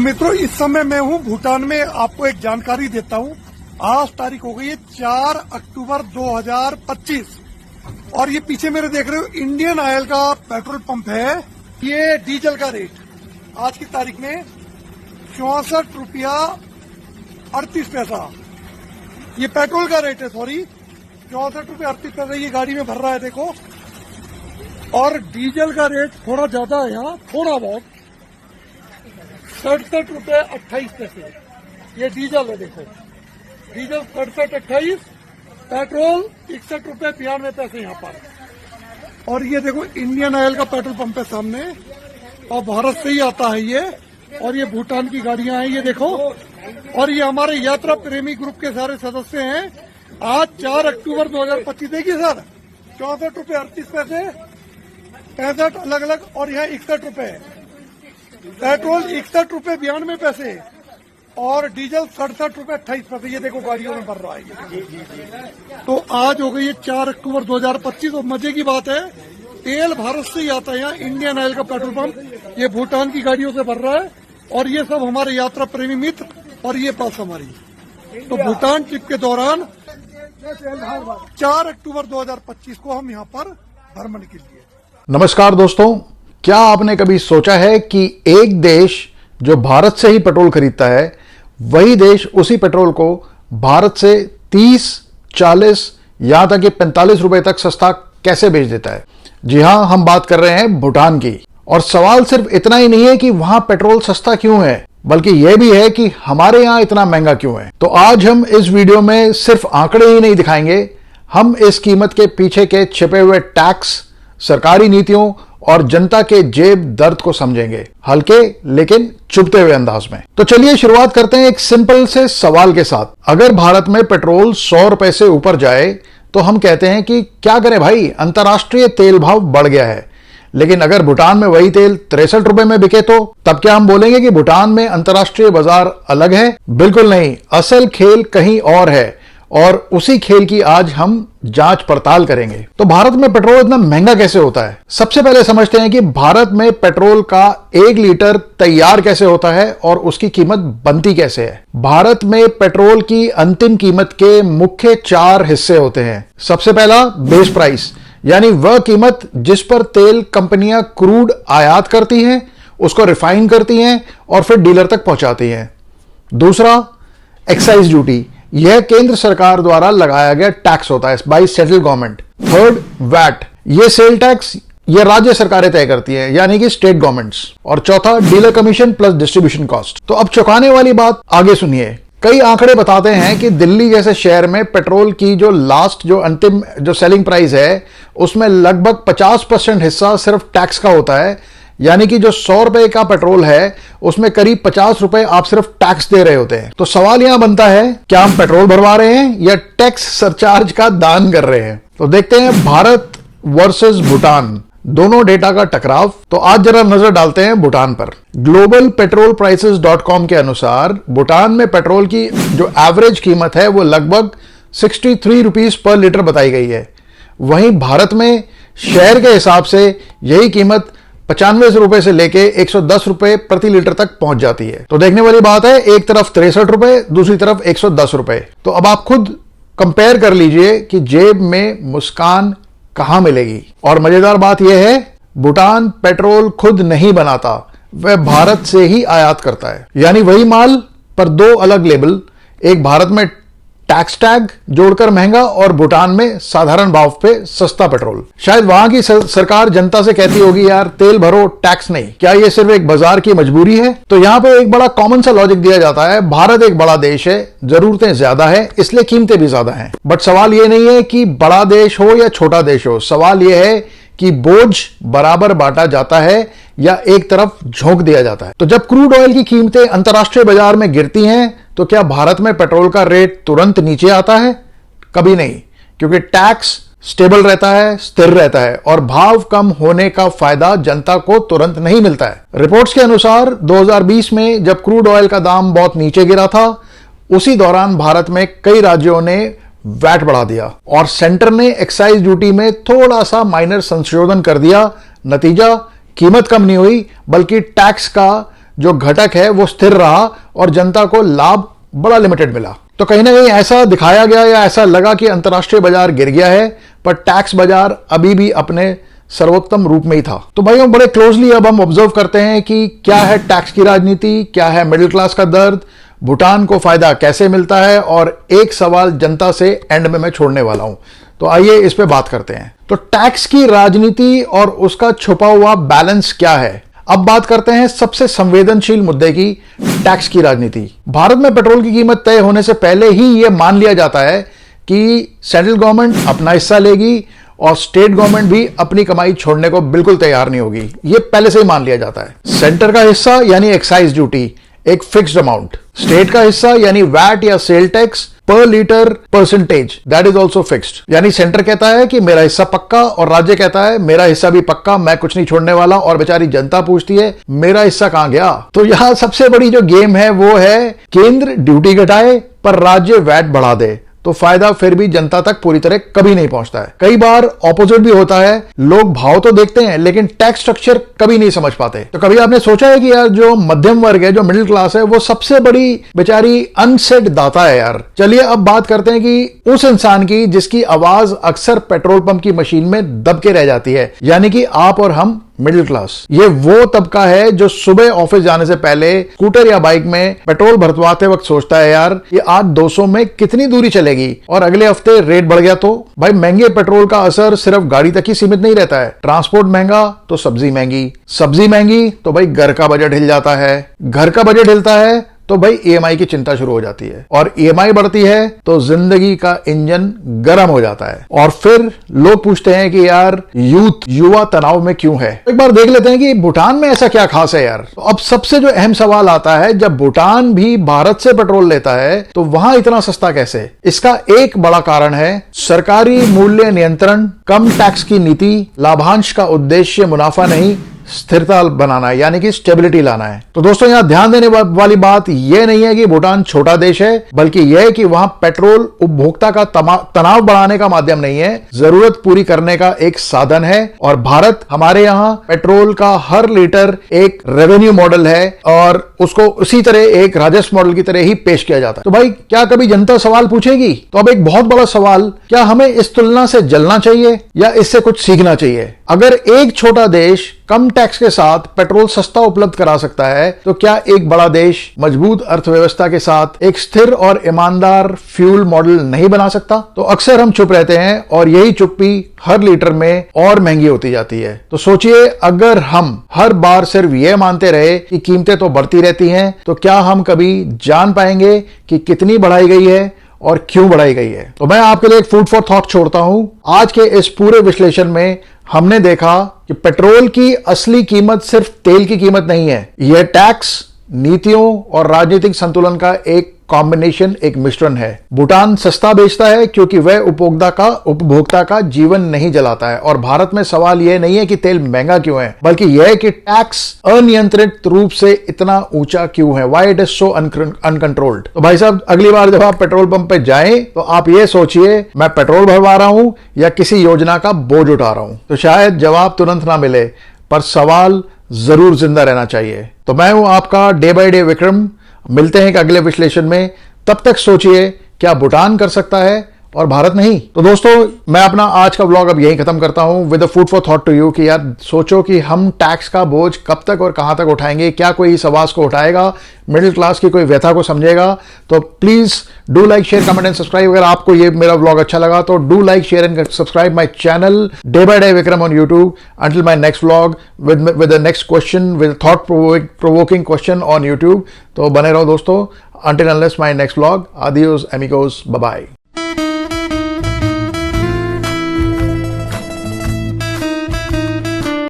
मित्रों, इस समय मैं हूं भूटान में। आपको एक जानकारी देता हूं। आज तारीख हो गई है 4 अक्टूबर 2025 और ये पीछे मेरे देख रहे हो इंडियन ऑयल का पेट्रोल पंप है। ये डीजल का रेट आज की तारीख में 64 रुपया 38 पैसा। ये पेट्रोल का रेट है, सॉरी 64 रुपया 38 पैसा ये गाड़ी में भर रहा है, देखो। और डीजल का रेट थोड़ा ज्यादा है यहाँ, थोड़ा बहुत 67 रुपये 28 पैसे। ये डीजल है, देखो डीजल 67-28, पेट्रोल 61 रुपये 92 पैसे यहाँ पर। और ये देखो इंडियन ऑयल का पेट्रोल पंप है सामने, और भारत से ही आता है ये। और ये भूटान की गाड़ियां हैं, ये देखो। और ये हमारे यात्रा प्रेमी ग्रुप के सारे सदस्य हैं। आज 4 अक्टूबर 2025, देखिए सर, 64 रुपये 38 पैसे, 65 अलग अलग, और यहाँ 61 रुपये। पेट्रोल 61 रुपये 92 पैसे और डीजल 67 रुपये 28 पैसे। ये देखो गाड़ियों में भर रहा है। तो आज हो गई है 4 अक्टूबर 2025 और मजे की बात है, तेल भारत से ही आता है यहाँ। इंडियन ऑयल का पेट्रोल पंप ये भूटान की गाड़ियों से भर रहा है। और ये सब हमारे यात्रा प्रेमी मित्र, और ये पास हमारी। तो भूटान ट्रिप के दौरान 4 अक्टूबर 2025 को हम यहाँ पर भ्रमण के लिए। नमस्कार दोस्तों, क्या आपने कभी सोचा है कि एक देश जो भारत से ही पेट्रोल खरीदता है, वही देश उसी पेट्रोल को भारत से 30, 40 यहां तक कि 45 रुपए तक सस्ता कैसे बेच देता है? जी हां, हम बात कर रहे हैं भूटान की। और सवाल सिर्फ इतना ही नहीं है कि वहां पेट्रोल सस्ता क्यों है, बल्कि यह भी है कि हमारे यहां इतना महंगा क्यों है। तो आज हम इस वीडियो में सिर्फ आंकड़े ही नहीं दिखाएंगे, हम इस कीमत के पीछे के छिपे हुए टैक्स, सरकारी नीतियों और जनता के जेब दर्द को समझेंगे, हल्के लेकिन चुभते हुए अंदाज में। तो चलिए शुरुआत करते हैं एक सिंपल से सवाल के साथ। अगर भारत में पेट्रोल 100 रुपए से ऊपर जाए तो हम कहते हैं कि क्या करें भाई, अंतर्राष्ट्रीय तेल भाव बढ़ गया है। लेकिन अगर भूटान में वही तेल 63 रुपए में बिके तो तब क्या हम बोलेंगे कि भूटान में अंतर्राष्ट्रीय बाजार अलग है? बिल्कुल नहीं, असल खेल कहीं और है और उसी खेल की आज हम जांच पड़ताल करेंगे। तो भारत में पेट्रोल इतना महंगा कैसे होता है? सबसे पहले समझते हैं कि भारत में पेट्रोल का 1 लीटर तैयार कैसे होता है और उसकी कीमत बनती कैसे है। भारत में पेट्रोल की अंतिम कीमत के मुख्य 4 हिस्से होते हैं। सबसे पहला बेस प्राइस, यानी वह कीमत जिस पर तेल कंपनियां क्रूड आयात करती हैं, उसको रिफाइन करती हैं और फिर डीलर तक पहुंचाती हैं। दूसरा एक्साइज ड्यूटी, यह केंद्र सरकार द्वारा लगाया गया टैक्स होता है by central government. Third VAT, यह सेल टैक्स यह राज्य सरकारें तय करती है, यानी कि स्टेट गवर्नमेंट्स। और चौथा dealer commission plus distribution cost. तो अब चौंकाने वाली बात आगे सुनिए। कई आंकड़े बताते हैं कि दिल्ली जैसे शहर में पेट्रोल की जो अंतिम सेलिंग प्राइस है, उसमें लगभग 50% हिस्सा सिर्फ टैक्स का होता है। यानी कि जो 100 रुपए का पेट्रोल है, उसमें करीब 50 रुपए आप सिर्फ टैक्स दे रहे होते हैं। तो सवाल यहां बनता है, क्या हम पेट्रोल भरवा रहे हैं या टैक्स सरचार्ज का दान कर रहे हैं? तो देखते हैं भारत वर्सेस भूटान, दोनों डेटा का टकराव। तो आज जरा नजर डालते हैं भूटान पर। ग्लोबल पेट्रोल प्राइसेस.com के अनुसार भूटान में पेट्रोल की जो एवरेज कीमत है वो लगभग 63 रुपीज पर लीटर बताई गई है। वहीं भारत में शहर के हिसाब से यही कीमत 95 रुपए से लेके 110 रुपए प्रति लीटर तक पहुंच जाती है। तो देखने वाली बात है, एक तरफ 63 रुपए, दूसरी तरफ 110 रुपए। तो अब आप खुद कंपेयर कर लीजिए कि जेब में मुस्कान कहां मिलेगी। और मजेदार बात यह है, भूटान पेट्रोल खुद नहीं बनाता, वह भारत से ही आयात करता है। यानी वही माल पर 2 अलग लेबल, एक भारत में टैक्स टैग जोड़कर महंगा और भूटान में साधारण भाव पे सस्ता पेट्रोल। शायद वहां की सरकार जनता से कहती होगी, यार तेल भरो, टैक्स नहीं। क्या ये सिर्फ एक बाजार की मजबूरी है? तो यहां पे एक बड़ा कॉमन सा लॉजिक दिया जाता है, भारत एक बड़ा देश है, जरूरतें ज्यादा है, इसलिए कीमतें भी ज्यादा हैं। बट सवाल ये नहीं है कि बड़ा देश हो या छोटा देश हो, सवाल यह है कि बोझ बराबर बांटा जाता है या एक तरफ झोंक दिया जाता है। तो जब क्रूड ऑयल की कीमतें अंतर्राष्ट्रीय बाजार में गिरती हैं, तो क्या भारत में पेट्रोल का रेट तुरंत नीचे आता है? कभी नहीं, क्योंकि टैक्स स्टेबल रहता है, स्थिर रहता है और भाव कम होने का फायदा जनता को तुरंत नहीं मिलता है। रिपोर्ट्स के अनुसार 2020 में जब क्रूड ऑयल का दाम बहुत नीचे गिरा था, उसी दौरान भारत में कई राज्यों ने वैट बढ़ा दिया और सेंटर ने एक्साइज ड्यूटी में थोड़ा सा माइनर संशोधन कर दिया। नतीजा, कीमत कम नहीं हुई बल्कि टैक्स का जो घटक है वो स्थिर रहा और जनता को लाभ बड़ा लिमिटेड मिला। तो कहीं ना कहीं ऐसा दिखाया गया या ऐसा लगा कि अंतर्राष्ट्रीय बाजार गिर गया है, पर टैक्स बाजार अभी भी अपने सर्वोत्तम रूप में ही था। तो भाइयों, बड़े क्लोजली अब हम ऑब्जर्व करते हैं कि क्या है टैक्स की राजनीति, क्या है मिडिल क्लास का दर्द, भूटान को फायदा कैसे मिलता है, और एक सवाल जनता से एंड में मैं छोड़ने वाला हूं। तो आइए इस पे बात करते हैं। तो टैक्स की राजनीति और उसका छुपा हुआ बैलेंस क्या है। अब बात करते हैं सबसे संवेदनशील मुद्दे की, टैक्स की राजनीति। भारत में पेट्रोल की कीमत तय होने से पहले ही यह मान लिया जाता है कि सेंट्रल गवर्नमेंट अपना हिस्सा लेगी और स्टेट गवर्नमेंट भी अपनी कमाई छोड़ने को बिल्कुल तैयार नहीं होगी। यह पहले से ही मान लिया जाता है। सेंटर का हिस्सा यानी एक्साइज ड्यूटी एक फिक्स्ड अमाउंट, स्टेट का हिस्सा यानी वैट या सेल टैक्स पर litre percentage, that is also fixed. यानी सेंटर कहता है कि मेरा हिस्सा पक्का और राज्य कहता है मेरा हिस्सा भी पक्का, मैं कुछ नहीं छोड़ने वाला, और बेचारी जनता पूछती है मेरा हिस्सा कहां गया। तो यहां सबसे बड़ी जो गेम है वो है केंद्र ड्यूटी घटाए पर राज्य वैट बढ़ा दे, तो फायदा फिर भी जनता तक पूरी तरह कभी नहीं पहुंचता है। कई बार ऑपोजिट भी होता है, लोग भाव तो देखते हैं लेकिन टैक्स स्ट्रक्चर कभी नहीं समझ पाते। तो कभी आपने सोचा है कि यार जो मध्यम वर्ग है, जो मिडिल क्लास है, वो सबसे बड़ी बेचारी अनसेड दाता है यार। चलिए अब बात करते हैं कि उस इंसान की जिसकी आवाज अक्सर पेट्रोल पंप की मशीन में दब के रह जाती है, यानी कि आप और हम मिडिल क्लास। ये वो तबका है जो सुबह ऑफिस जाने से पहले स्कूटर या बाइक में पेट्रोल भरवाते वक्त सोचता है यार ये आज 200 में कितनी दूरी चलेगी और अगले हफ्ते रेट बढ़ गया तो। भाई महंगे पेट्रोल का असर सिर्फ गाड़ी तक ही सीमित नहीं रहता है। ट्रांसपोर्ट महंगा तो सब्जी महंगी, सब्जी महंगी तो भाई घर का बजट हिल जाता है, घर का बजट हिलता है तो भाई ईएमआई की चिंता शुरू हो जाती है, और ईएमआई बढ़ती है तो जिंदगी का इंजन गर्म हो जाता है। और फिर लोग पूछते हैं कि यार युवा तनाव में क्यों है। एक बार देख लेते हैं कि भूटान में ऐसा क्या खास है यार। तो अब सबसे जो अहम सवाल आता है, जब भूटान भी भारत से पेट्रोल लेता है तो वहां इतना सस्ता कैसे। इसका एक बड़ा कारण है सरकारी मूल्य नियंत्रण, कम टैक्स की नीति। लाभांश का उद्देश्य मुनाफा नहीं, स्थिरता बनाना है, यानी कि स्टेबिलिटी लाना है। तो दोस्तों यहां ध्यान देने वाली बात यह नहीं है कि भूटान छोटा देश है, बल्कि यह है कि वहां पेट्रोल उपभोक्ता का तनाव बढ़ाने का माध्यम नहीं है, जरूरत पूरी करने का एक साधन है। और भारत, हमारे यहां पेट्रोल का हर लीटर एक रेवेन्यू मॉडल है और उसको उसी तरह एक राजस्व मॉडल की तरह ही पेश किया जाता है। तो भाई क्या कभी जनता सवाल पूछेगी? तो अब एक बहुत बड़ा सवाल, क्या हमें इस तुलना से जलना चाहिए या इससे कुछ सीखना चाहिए? अगर एक छोटा देश कम टैक्स के साथ पेट्रोल सस्ता उपलब्ध करा सकता है, तो क्या एक बड़ा देश मजबूत अर्थव्यवस्था के साथ एक स्थिर और ईमानदार फ्यूल मॉडल नहीं बना सकता? तो अक्सर हम चुप रहते हैं और यही चुप्पी हर लीटर में और महंगी होती जाती है। तो सोचिए, अगर हम हर बार सिर्फ यह मानते रहे कि कीमतें तो बढ़ती रहती हैं, तो क्या हम कभी जान पाएंगे कि कितनी बढ़ाई गई है और क्यों बढ़ाई गई है? तो मैं आपके लिए एक फूड फॉर थॉट छोड़ता हूं। आज के इस पूरे विश्लेषण में हमने देखा कि पेट्रोल की असली कीमत सिर्फ तेल की कीमत नहीं है, यह टैक्स, नीतियों और राजनीतिक संतुलन का एक कॉम्बिनेशन, एक मिश्रण है। भूटान सस्ता बेचता है क्योंकि वह उपभोक्ता का जीवन नहीं जलाता है, और भारत में सवाल यह नहीं है कि तेल महंगा क्यों है, बल्कि यह है कि टैक्स अनियंत्रित रूप से इतना ऊंचा क्यों है, why it is so uncontrolled. तो भाई साहब, अगली बार जब आप पेट्रोल पंप पे जाएं तो आप ये सोचिए, मैं पेट्रोल भरवा रहा हूं या किसी योजना का बोझ उठा रहा हूं। तो शायद जवाब तुरंत ना मिले, पर सवाल जरूर जिंदा रहना चाहिए। तो मैं हूं आपका डे बाय डे विक्रम। मिलते हैं एक अगले विश्लेषण में। तब तक सोचिए, क्या भूटान कर सकता है और भारत नहीं? तो दोस्तों, मैं अपना आज का व्लॉग अब यहीं खत्म करता हूं with a food for thought to you कि यार सोचो कि हम टैक्स का बोझ कब तक और कहां तक उठाएंगे। क्या कोई इस आवाज को उठाएगा, मिडिल क्लास की कोई व्यथा को समझेगा? तो please do like, share, comment and subscribe. अगर आपको ये मेरा व्लॉग अच्छा लगा तो do like, share and subscribe my channel day by day Vikram on YouTube. Until my next vlog with the next question, with thought provoking question on YouTube. तो बने रहो दोस्तों। Until unless my next vlog, adios amigos, bye bye.